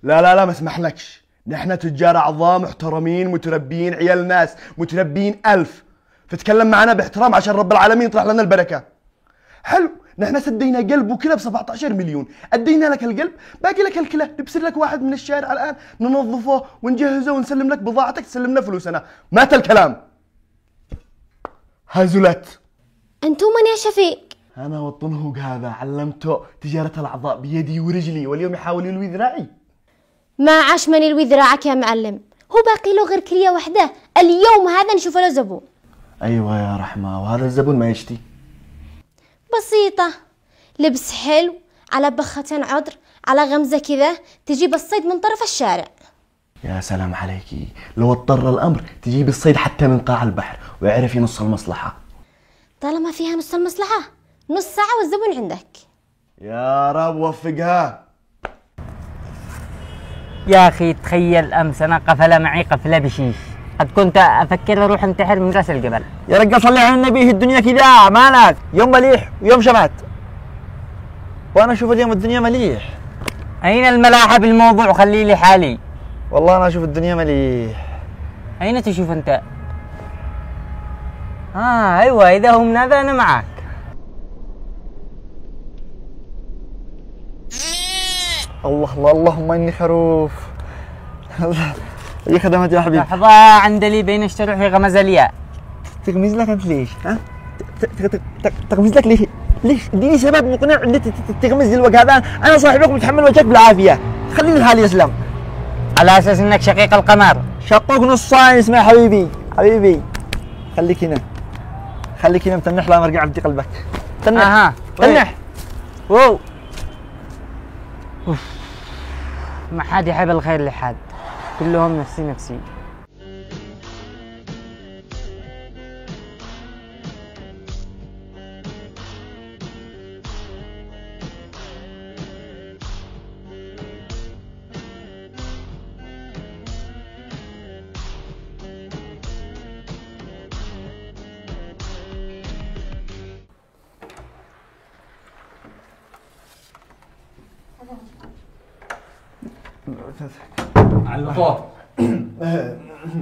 لا لا لا، ما اسمحلكش. نحن تجار اعضاء محترمين متربيين، عيال ناس متربيين الف، فتكلم معنا باحترام عشان رب العالمين يطرح لنا البركه. حلو، نحن سدينا قلب وكلى ب 17 مليون، ادينا لك القلب، باقي لك الكلى، نبصر لك واحد من الشارع الان ننظفه ونجهزه ونسلم لك بضاعتك، تسلمنا فلوسنا، مات الكلام. هزلت. انتو من يا شفيق؟ انا والطنهوق هذا علمته تجاره الاعضاء بيدي ورجلي، واليوم يحاول يلوي ذراعي. ما عاش من يلوي ذراعك يا معلم، هو باقي له غير كلية وحده، اليوم هذا نشوف له زبون. ايوه يا رحمه، وهذا الزبون ما يشتي. بسيطة، لبس حلو على بختين عذر على غمزة كذا، تجيب الصيد من طرف الشارع. يا سلام عليكي، لو اضطر الامر تجيب الصيد حتى من قاع البحر ويعرف ينص المصلحه. طالما فيها نص المصلحة، نص ساعة والزبون عندك. يا رب وفقها. يا أخي تخيل أمس أنا قفل معي قفلة بشيش، قد كنت أفكر أروح انتحر من رأس الجبل. يا رجال صلي على النبي، هي الدنيا كذا مالك، يوم مليح ويوم شمات، وأنا أشوف اليوم الدنيا مليح. أين الملاحة بالموضوع وخلي لي حالي؟ والله أنا أشوف الدنيا مليح. أين تشوف أنت؟ أيوة، إذا هو من هذا أنا معك. الله الله، اللهم إني خروف. أي خدمات يا حبيبي. لحظة، عندلي بين الشرع في غمز الياء. تغمز لك أنت ليش؟ ها؟ تغمز لك ليش؟ ليش؟ اديني سبب مقنع ان انت تغمز الوقت هذا، انا صاحبك متحمل وجهك بالعافيه، خليني لحالي يا اسلام. على اساس انك شقيق القمر. شقوق نصين اسمع حبيبي، حبيبي خليك هنا، خليك هنا متنح لا ارجع بدي قلبك. تنح تنح. واو، ما حد يحب الخير لحد، كلهم نفسي نفسي.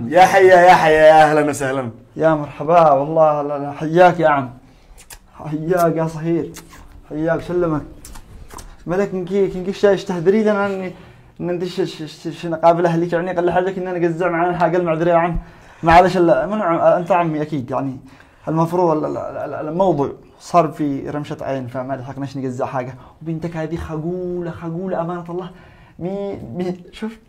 يا حيا يا حيا، يا اهلا وسهلا. يا مرحبا، والله لا حياك يا عم، حياك يا صهير، حياك سلمك. مالك كنكي شايش تهدري لنا اني ان انت نقابل اهلك، يعني قال حاجه كنا نقزع معنا حاجه المعذره يا عم، معلش انت عمي اكيد، يعني المفروض الموضوع صار في رمشه عين، فما لحقناش نقزع حاجه، وبنتك هذه خجوله خجوله امانه الله. مي شفت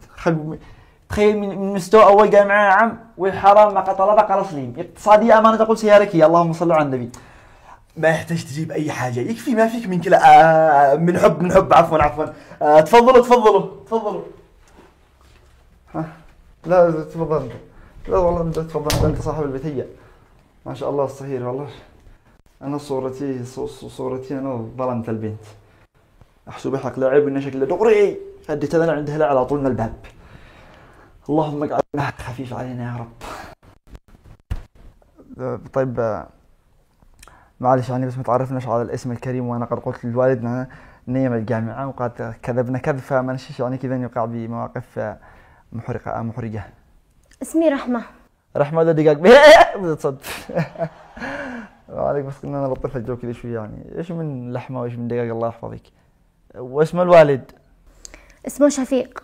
تخيل من مستوى اول جاي معاه يا عم، والحرام ما طلبها قال سليم، اقتصاديه امانه تقول سيارك، اللهم صل على النبي. ما يحتاج تجيب اي حاجه، يكفي ما فيك من كلا. من حب عفوا. تفضلوا تفضلوا تفضلوا. لا تفضل انت، لا والله انت تفضل، انت صاحب البيت. هي ما شاء الله الصهير، والله انا صورتي انا ظلمت البنت، احسب حق لعب ان شكله دغري، هديت انا عندها على طول من الباب. اللهم اجعلها خفيف علينا يا رب. طيب معلش يعني بس ما تعرفناش على الاسم الكريم، وانا قد قلت لوالدنا نيم الجامعه وقد كذبنا كذب، فما نشيش يعني كذا يقع بمواقف محرجه. اسمي رحمه. رحمه ده دقاق بتصد. عليك بس كنا نلطف الجو كذا شوي، يعني ايش من لحمه وايش من دقاق، الله يحفظك. واسم الوالد؟ اسمه شفيق.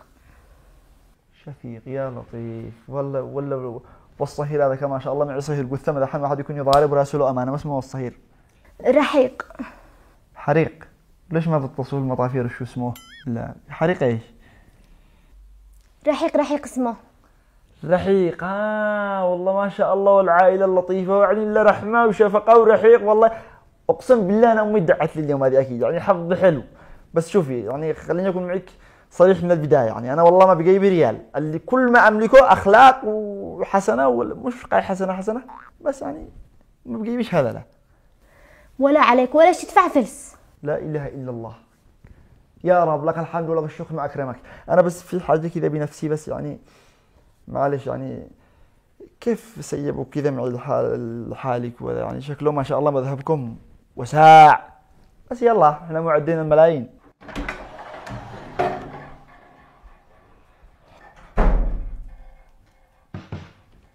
شفيق يا لطيف. ولا والصهير هذا كمان ما شاء الله معي صهير قثه، دحين واحد يكون يضارب راسه امانه، ما اسمه الصهير؟ رحيق. حريق؟ ليش ما بتصل المطافير شو اسمه؟ لا حريق ايش؟ رحيق اسمه. رحيق. والله ما شاء الله، والعائله اللطيفه، ويعني الا رحمه وشفقه ورحيق، والله اقسم بالله انا امي دعت لي اليوم هذه اكيد، يعني حظ حلو. بس شوفي يعني خليني اكون معك صريح من البدايه، يعني انا والله ما بقي بريال، اللي كل ما املكه اخلاق وحسنه، ولا مش قاي حسنه بس، يعني ما بقي بيش هذا. لا ولا عليك ولا شي تدفع فلس. لا اله الا الله، يا رب لك الحمد ولك الشكر ما اكرمك. انا بس في حاجه كذا بنفسي، بس يعني معلش، يعني كيف سيبوا كذا مع حالك، يعني شكله ما شاء الله مذهبكم وساع، بس يلا احنا معدين الملايين.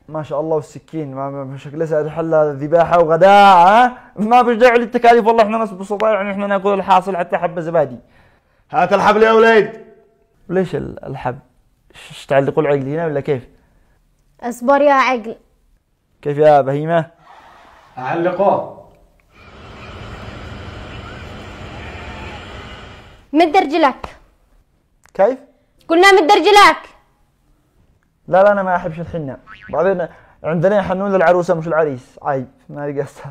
ما شاء الله والسكين ما شكله سعد حلا ذباحه وغداء ها؟ ما فيش داعي للتكاليف والله احنا ناس بسطاء يعني احنا ناكل الحاصل حتى حبه زبادي. هات الحبل يا وليد. ليش الحب؟ تعلقوا العقل هنا ولا كيف؟ اصبر يا عقل. كيف يا بهيمه؟ اعلقوه. مد رجلك. كيف؟ قلنا مد رجلك. لا انا ما احبش الحنه، بعدين عندنا يحنون للعروسه مش العريس، عيب ما لي قصه.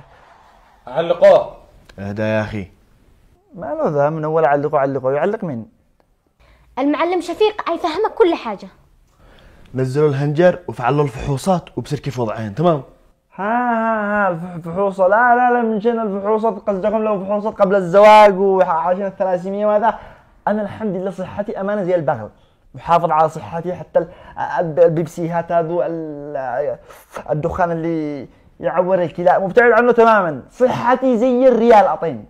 علقوه. اهدى يا اخي. ما له ذا من اول علقوا يعلق من؟ المعلم شفيق حيفهمك كل حاجه. نزلوا الهنجر وفعلوا الفحوصات وبصير كيف وضعين تمام. ها الفحوصه لا من شان الفحوصات قصدكم لو فحوصات قبل الزواج وعشان الثلاسيمية وهذا. انا الحمد لله صحتي امانه زي البغل، محافظ على صحتي حتى البيبسيهات هذو الدخان اللي يعور الكلى مبتعد عنه تماما، صحتي زي الريال اعطيني.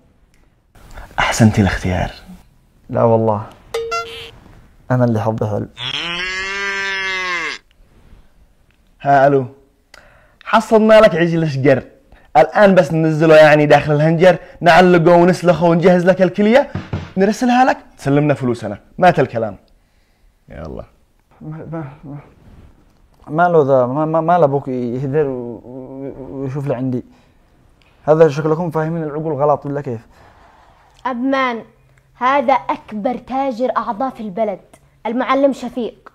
احسنتي الاختيار. لا والله انا اللي حظي حلو. ها الو، حصلنا لك عجل شقر الان، بس ننزله يعني داخل الهنجر نعلقه ونسلخه ونجهز لك الكليه نرسلها لك تسلمنا فلوسنا، مات الكلام. يلا ما له ذا ما ابوك يهدر ويشوف لي عندي. هذا شكلكم فاهمين العقول غلط ولا كيف؟ أبمان هذا أكبر تاجر أعضاء في البلد، المعلم شفيق.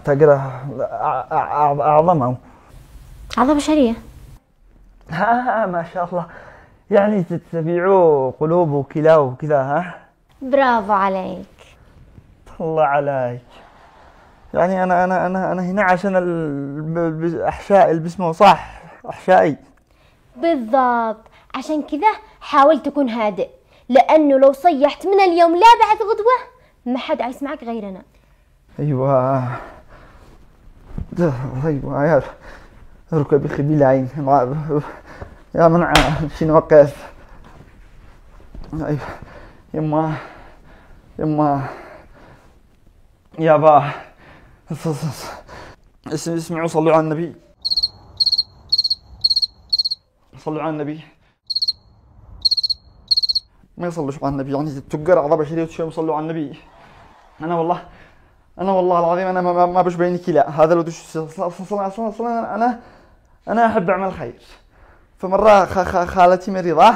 تاجر أعظمه أعضاء بشرية. ما شاء الله، يعني تبيعوا قلوب وكلى وكذا ها؟ برافو عليك. الله عليك. يعني أنا هنا عشان الأحشاء اللي باسمه صح أحشائي. بالضبط، عشان كذا حاول تكون هادئ، لأنه لو صيحت من اليوم لا بعد غدوة ما حد حيسمعك غيرنا. أيوة يا ركبي خبيل عين يا منع شنو وقف. أيوة يما يابا اسمعوا صلوا على النبي، صلوا على النبي. ما يصلوش على النبي يعني تقر أعضاء بشرية وتشوفوا يصلوا على النبي. أنا والله العظيم أنا ما بشبهني كلا هذا لو أصلا أنا أحب أعمل خير. فمرة خالتي مريضة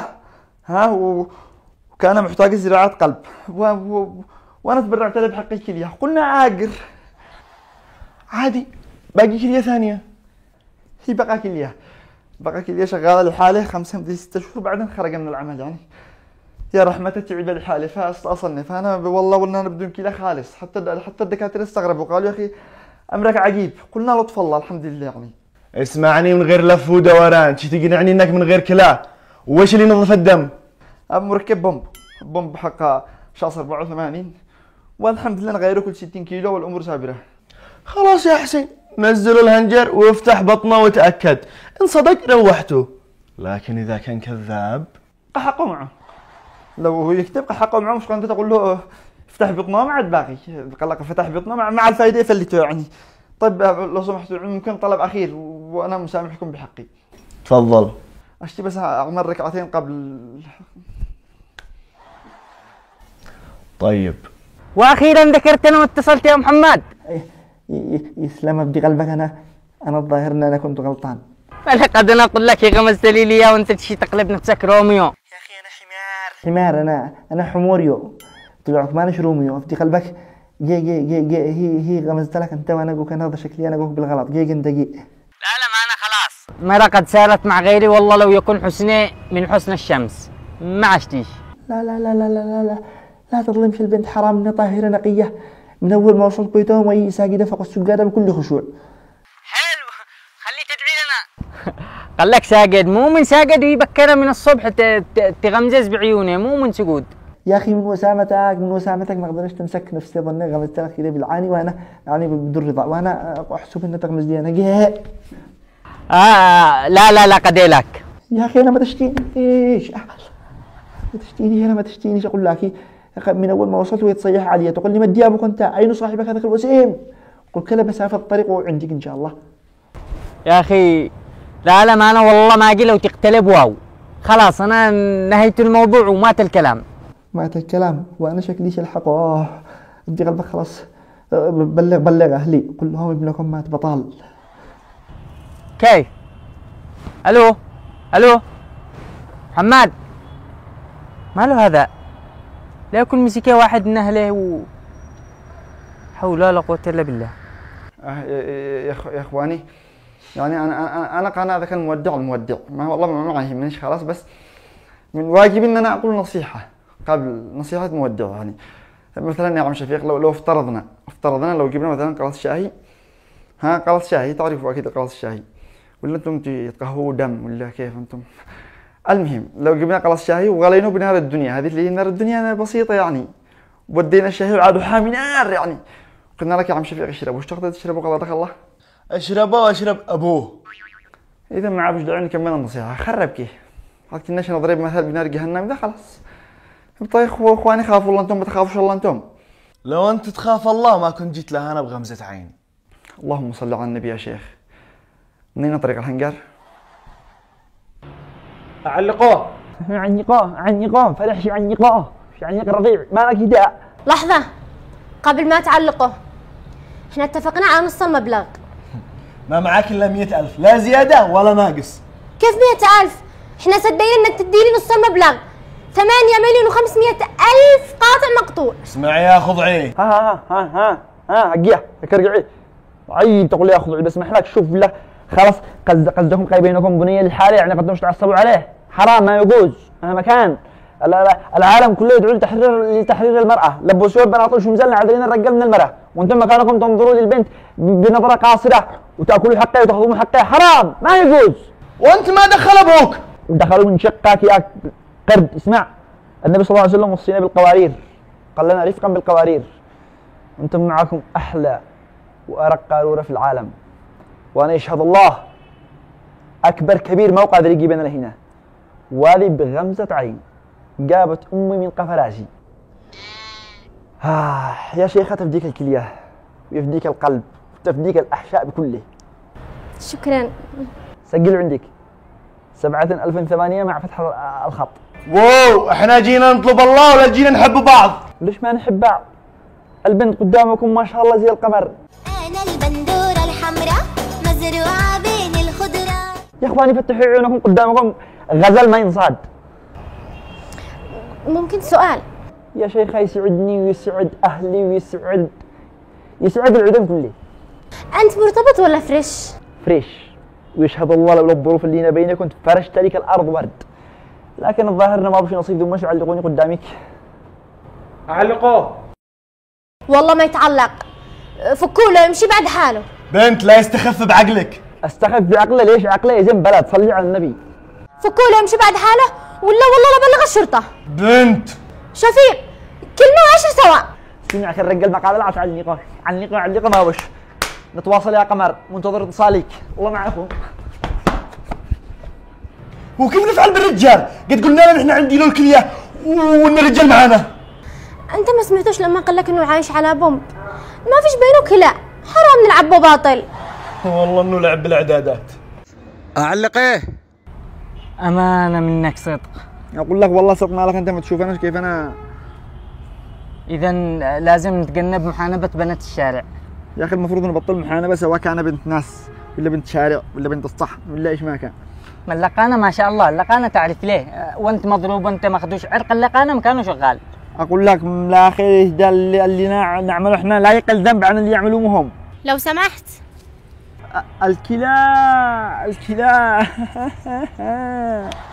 ها وكان محتاج زراعة قلب وأنا تبرعت له بحق الكلية. قلنا عاقر عادي، باقي كليه ثانيه. هي بقى كلية شغالة لحاله 5-6 شهور بعدين خرج من العمل. يعني يا رحمة تعب لحالي فاصلني. فأنا والله أنا بدون كلى خالص. حتى الدكاترة استغربوا قالوا يا أخي أمرك عجيب. قلنا لطف الله الحمد لله. يعني اسمعني من غير لف ودوران، شي تقنعني انك من غير كلى. وش اللي نظف الدم؟ مركب بومب حق شاص 84 والحمد لله نغيره كل 60 كيلو والأمور سابرة. خلاص يا حسين، نزل الهنجر وافتح بطنه وتأكد إن صدق روحته، لكن إذا كان كذاب قحقوا معه. لو هو يكتب قحقوا معه مش كنت تقول له افتح بطنه ما عاد باقي. قال لك فتح بطنه مع الفائدة فلته يعني. طيب لو سمحتوا ممكن طلب أخير وأنا مسامحكم بحقي. تفضل. أشتي بس أعمل ركعتين قبل. طيب. واخيرا ذكرتنا واتصلت يا محمد. يسلم بدي قلبك. انا الظاهر ان انا كنت غلطان. لقد انا اقول لك يا غمزت لي ليا وانت تشي تقلب نفسك روميو. يا اخي انا حمار. انا حموريو طلعت مانيش روميو. بدي قلبك جي هي غمزت لك انت وانا اقول كان هذا شكلي انا اقول بالغلط. جي انت جي. لا ما انا خلاص. مرة قد سالت مع غيري والله لو يكون حسني من حسن الشمس ما عشتيش. لا تظلمش البنت، حرام انها طاهرة نقية. من اول ما وصلت بيتهم وهي ساجدة فوق السجادة بكل خشوع. حلو، خليه تدعي لنا. قال لك ساجد، مو من ساجد يبكر من الصبح تغمزز بعيونه، مو من سجود. يا اخي من وسامتك ما قدرتش تمسك نفسي. ظني غمزت لك كده بالعاني وانا يعني بدون رضا وانا احسب انها تغمز لي انا جهه. لا قديلك يا اخي انا ما تشتينيش. ما تشتينيش اقول لك من اول ما وصلت وهي تصيح علي تقول لي مدي ابوك انت، اين صاحبك هذاك الوسيم؟ قل كذا مسافة الطريق وعندك إن شاء الله. يا أخي لا لا، ما أنا والله ما أجي لو تقتلب واو، خلاص أنا نهيت الموضوع ومات الكلام. مات الكلام وأنا شكلي الحق. ادي قلبك خلاص. بلغ أهلي قل لهم ابنكم مات بطال. كيف؟ ألو ألو حماد، ماله هذا؟ لا يكون مسكه واحد من أهله حول ولا قوة إلا بالله. يا إخواني يعني أنا قناة ذاك المودع ما والله ما يهمنيش خلاص، بس من واجبي إن أنا أقول نصيحة قبل نصيحة مودع. يعني مثلا يا عم شفيق، لو افترضنا لو جبنا مثلا قلاص شاهي، قلاص شاهي تعرفوا أكيد قلاص الشاهي، ولا أنتم تقهووا دم ولا كيف أنتم؟ المهم لو جبنا قلاص شاهي وغليناه بنار الدنيا، هذه اللي هي نار الدنيا بسيطة يعني، ودينا الشاهي وعادوا حامي نار يعني، قلنا لك يا عم شفيق اشرب، وش تقدر تشربه قضاك الله؟ اشربه واشرب ابوه. اذا ما عاد داعي نكمل النصيحة، خرب كيه حتى الناس نضرب مثل بنار جهنم ده خلاص. طيب اخواني خافوا الله انتم، ما تخافوش الله انتم. لو انت تخاف الله ما كنت جيت لها انا بغمزة عين. اللهم صل على النبي يا شيخ. منين طريق الهنجر؟ علقوه عنقوه فرح عنقوه عنق الرضيع ما لك داء. لحظة قبل ما تعلقه، احنا اتفقنا على نص المبلغ. ما معاك الا 100,000، لا زيادة ولا ناقص. كيف 100,000؟ احنا سدينا انك تديلي نص المبلغ، 8,500,000 قاطع مقطوع. اسمع يا خضعي. ها عقيا كرقعي عيب تقول يا خضعي، بس ما احلاك شوف بالله خلاص قصدكم بينكم بنيه للحاله، يعني قدمش تعصبوا عليه، حرام ما يجوز مهما كان. العالم كله يدعو لتحرير المرأة، لبسوا البناطيل شو مزلنا عادلين الرجال من المرأة، وانتم مكانكم تنظروا للبنت بنظرة قاصرة وتأكلوا حقها وتأخذوا حقها، حرام ما يجوز. وانت ما دخل ابوك؟ دخلوا من شقك يا قرد. اسمع، النبي صلى الله عليه وسلم وصينا بالقوارير، قال لنا رفقا بالقوارير، وانتم معكم احلى وارق قارورة في العالم، وانا يشهد الله اكبر كبير ما قادر يجيب لنا هنا، وهذه بغمزة عين جابت امي من قفراسي. يا شيخة تفديك الكلية ويفديك القلب وتفديك الاحشاء بكله. شكرا. سجل عندك 7,800 مع فتح الخط. واو، احنا جينا نطلب الله ولا جينا نحب بعض؟ ليش ما نحب بعض؟ البنت قدامكم ما شاء الله زي القمر. أنا البندورة الحمراء مزروعة بين الخضرة. يا اخواني فتحوا عيونكم، قدامكم غزل ما ينصاد. ممكن سؤال؟ يا شيخة يسعدني ويسعد اهلي ويسعد العدن كله. انت مرتبط ولا فريش؟ فريش، ويشهد الله لولا الظروف اللي بيني كنت فرشت لك الارض ورد، لكن الظاهر انه ما بشي نصيب ثم مش علقوني قدامك. علقوه. والله ما يتعلق، فكوا له يمشي بعد حاله. بنت لا يستخف بعقلك. استخف بعقله؟ ليش عقله يا زين بلد؟ صلي على النبي. فكوا له يمشي بعد حاله ولا والله لا بلغ الشرطة. بنت شفيق كلمة و10 سوا. سمعك الرجال مقابلة علقه ما وش. نتواصل يا قمر، منتظر اتصالك. الله معكم. وكيف نفعل بالرجال؟ قد قلنا له نحن عندي له الكلية وان الرجال معانا. انت ما سمعتوش لما قال لك انه عايش على بومب؟ ما فيش بينه كلا، حرام نلعب باطل. والله انه لعب بالاعدادات. اعلق ايه؟ أمانة منك صدق. اقول لك والله صدق مالك انت ما تشوف انا كيف انا. إذا لازم نتجنب محانبة بنات الشارع. يا اخي المفروض نبطل محانبة سواء كان بنت ناس ولا بنت شارع ولا بنت الصح ولا ايش ما كان. ما اللقانة ما شاء الله، اللقانة تعرف ليه؟ وانت مضروب وانت مخدوش، عرق اللقانة مكانه شغال. اقول لك لا اخي ده اللي نعمله احنا لا يقل ذنب عن اللي يعملوه هم. لو سمحت. الكلا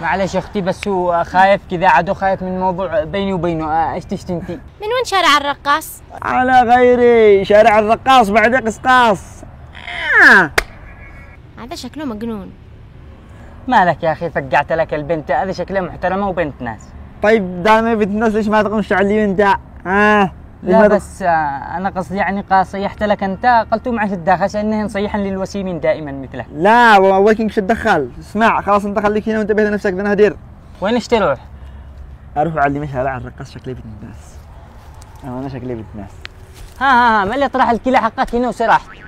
معلش اختي، بس هو خايف كذا، عدو خايف من موضوع بيني وبينه. ايش تشتنتي؟ من وين شارع الرقاص؟ على غيري شارع الرقاص بعد قسقاص. هذا شكله مجنون. مالك يا اخي، فقعت لك البنت، هذه شكلها محترمة وبنت ناس. طيب دائما بنت ناس ليش ما تقوم تعلي انت؟ لا بس انا قصدي يعني صيحت لك انت، قلتوا معي في الداخل عشان نصيحا للوسيمين دائما مثله. لا وين شو تدخل؟ اسمع خلاص انت خليك هنا وانتبه لنفسك، انا هدير. وين ايش تروح؟ اروح اعلم شارع الرقاص شكلي بنت ناس. انا شكلي بنت ناس. ها ملي طرح الكلى حقك هنا وسرحت.